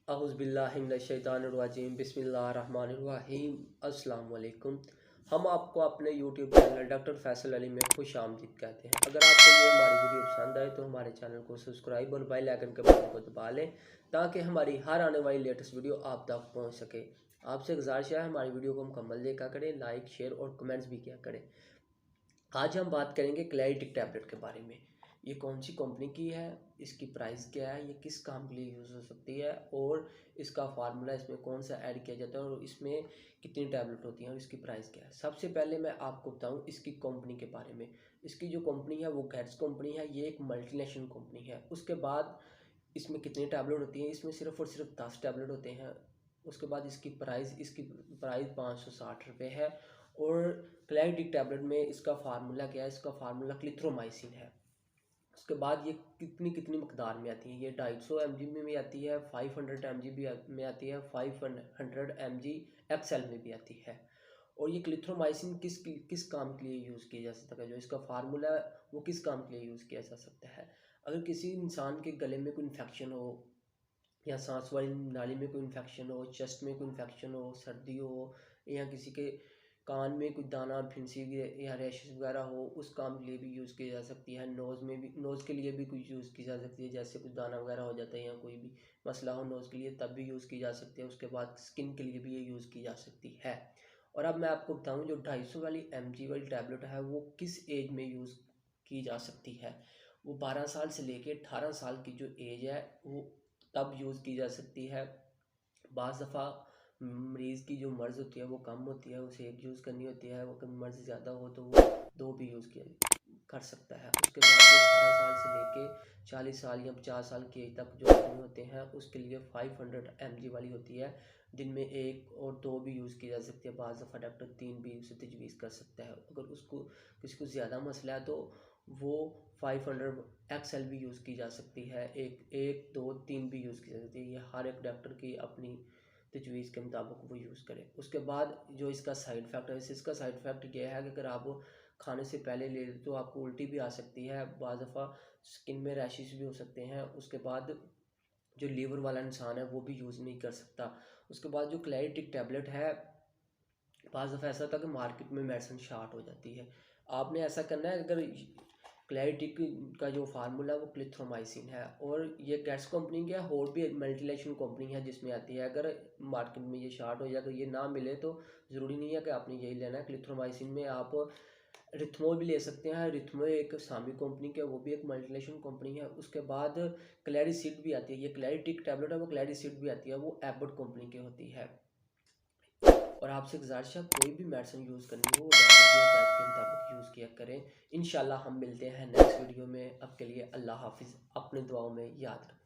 अऊज़ुबिल्लाहिमिनश्शैतानिर्रजीम बिस्मिल्लाहिर्रहमानिर्रहीम। अस्सलाम वालेकुम। हम आपको अपने YouTube channel doctor Faisal Ali में खुश आमदीद कहते हैं। अगर आपको ये हमारी वीडियो पसंद आए तो हमारे चैनल को सब्सक्राइब और बेल आइकन के बटन को दबा लें ताकि हमारी हर आने वाली लेटेस्ट वीडियो आप तक पहुंच सके। आपसे गुजारिश है हमारी वीडियो को मुकम्मल देखा करें, लाइक शेयर और कमेंट्स भी किया करें। आज हम बात करेंगे क्लैरिटिक टैबलेट के बारे में। ये कौन सी कंपनी की है, इसकी प्राइस क्या है, ये किस काम के लिए यूज़ हो सकती है और इसका फार्मूला इसमें कौन सा ऐड किया जाता है और इसमें कितनी टैबलेट होती हैं और इसकी प्राइस क्या है। सबसे पहले मैं आपको बताऊं इसकी कंपनी के बारे में। इसकी जो कंपनी है वो गैट्स कंपनी है, ये एक मल्टीनेशनल कंपनी है। उसके बाद इसमें कितनी टैबलेट होती हैं, इसमें सिर्फ और सिर्फ 10 टैबलेट होते हैं। उसके बाद इसकी प्राइस 560 रुपये है। और क्लैरिटिक टैबलेट में इसका फार्मूला क्या है, इसका फार्मूला क्लिथ्रोमाइसिन है। उसके बाद ये कितनी कितनी मकदार में आती है, ये 250 mg में भी आती है, 500 mg भी में आती है, 500 mg एक्सएल में भी आती है। और ये क्लिथ्रोमाइसिन किस किस काम के लिए यूज़ किया जा सकता है, जो इसका फार्मूला है वो किस काम के लिए यूज़ किया जा सकता है। अगर किसी इंसान के गले में कोई इन्फेक्शन हो या सांस वाली नाली में कोई इन्फेक्शन हो, चेस्ट में कोई इन्फेक्शन हो, सर्दी हो या किसी के कान में कोई दाना फिंसी या रैशेस वगैरह हो, उस काम के लिए भी यूज़ की जा सकती है। नोज़ के लिए भी कुछ यूज़ की जा सकती है, जैसे कुछ दाना वगैरह हो जाता है या कोई भी मसला हो नोज़ के लिए तब भी यूज़ की जा सकती है। उसके बाद स्किन के लिए भी ये यूज़ की जा सकती है। और अब मैं आपको बताऊं जो 250 वाली mg वाली टैबलेट है वो किस एज में यूज़ की जा सकती है। वो 12 साल से लेके 18 साल की जो एज है वो तब यूज़ की जा सकती है। बाज़ दफ़ा मरीज़ की जो मर्ज़ होती है वो कम होती है, उसे एक यूज़ करनी होती है। वो कभी मर्ज़ ज़्यादा हो तो वो दो भी यूज़ किया कर सकता है। उसके बाद जो 18 साल से लेके 40 साल या 50 साल की एज तक जो आदमी होते हैं उसके लिए 500 mg वाली होती है, जिनमें एक और दो भी यूज़ की जा सकती है। बाज़ दफ़ा डॉक्टर तीन भी उसे तजवीज़ कर सकता है। अगर उसको किसी को ज़्यादा मसला है तो वो 500 एक्सएल भी यूज़ की जा सकती है, एक एक दो तीन भी यूज़ की जा सकती है। ये हर एक डॉक्टर की अपनी तजवीज़ के मुताबिक वो यूज़ करें। उसके बाद जो इसका साइड इफ़ेक्ट है, इसका साइड इफ़ेक्ट ये है कि अगर आप खाने से पहले ले लें तो आपको उल्टी भी आ सकती है, बाज़ दफ़ा स्किन में रैशेस भी हो सकते हैं। उसके बाद जो लीवर वाला इंसान है वो भी यूज़ नहीं कर सकता। उसके बाद जो क्लैरिटिक टैबलेट है, बाज़ दफ़ा ऐसा होता है कि मार्केट में मेडिसिन शार्ट हो जाती है। आपने ऐसा करना है, अगर क्लैरिटिक का जो फार्मूला है वो क्लिथ्रोमाइसिन है और ये गैट्स कंपनी की है, और भी मल्टीनेशनल कंपनी है जिसमें आती है। अगर मार्केट में ये शार्ट हो जाए, अगर ये ना मिले तो ज़रूरी नहीं है कि आपने यही लेना है। क्लिथ्रोमाइसिन में आप रिथमो भी ले सकते हैं। रिथमो एक सामी कंपनी की है, वो भी एक मल्टीनेशनल कंपनी है। उसके बाद क्लैरिसिड भी आती है, ये क्लैरिटिक टैबलेट है वो क्लैरिसिड भी आती है, वो एबट कंपनी की होती है। और आपसे गुजारिश है कोई भी मेडिसिन यूज़ करनी हो डॉक्टर की हिदायत के मुताबिक यूज़ किया करें। इंशाल्लाह हम मिलते हैं नेक्स्ट वीडियो में। अब के लिए अल्लाह हाफिज़, अपने दुआओं में याद रखें।